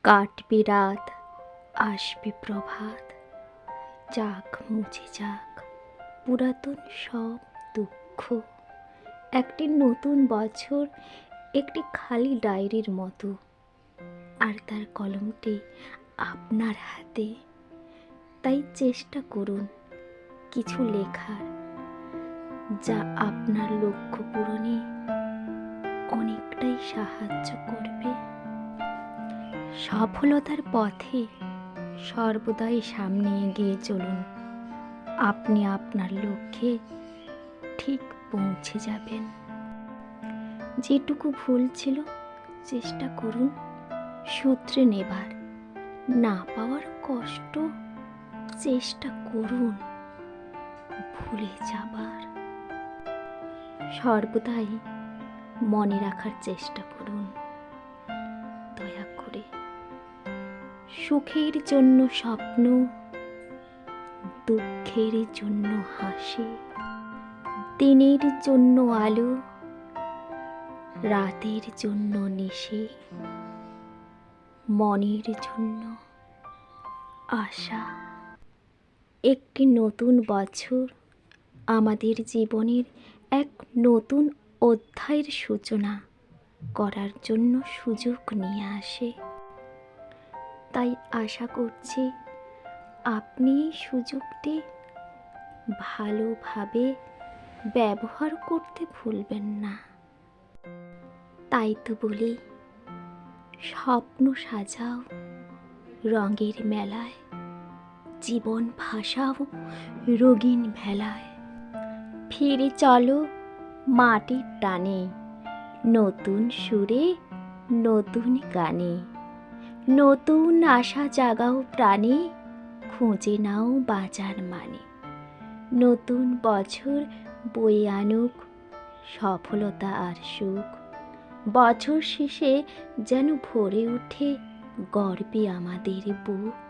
কাটবে রাত, আসবে প্রভাত, যাক মুছে যাক পুরাতন সব দুঃখ। একটি নতুন বছর একটি খালি ডায়েরির মতো, আর তার কলমটি আপনার হাতে। তাই চেষ্টা করুন কিছু লেখার, যা আপনার লক্ষ্য পূরণে অনেকটাই সাহায্য করবে। সফলতার পথে সর্বদাই সামনে এগিয়ে চলুন। আপনি আপনার লক্ষ্যে ঠিক পৌঁছে যাবেন। যেটুকু ভুল ছিল চেষ্টা করুন শুধরে নেবার। না পাওয়ার কষ্ট চেষ্টা করুন ভুলে যাবার। সর্বদাই মনে রাখার চেষ্টা করুন, দয়া করে সুখের জন্য স্বপ্ন, দুঃখের জন্য হাসি, দিনের জন্য আলো, রাতের জন্য নিশি, মনের জন্য আশা। একটি নতুন বছর আমাদের জীবনের এক নতুন অধ্যায়ের সূচনা করার জন্য সুযোগ নিয়ে আসে। তাই আশা করছি আপনি এই সুযোগটি ভালোভাবে ব্যবহার করতে ভুলবেন না। তাই তো বলি, স্বপ্ন সাজাও রঙের মেলায়, জীবন ভাসাও রঙিন ভেলায়। ফিরে চলো মাটির টানে, নতুন সুরে নতুন গানে। নতুন আশা জাগাও প্রাণে, খুঁজে নাও বাঁচার মানে। নতুন বছর বয়ে আনুক সফলতা আর সুখ। বছর শেষে যেন ভরে ওঠে গর্বে আমাদের বুক।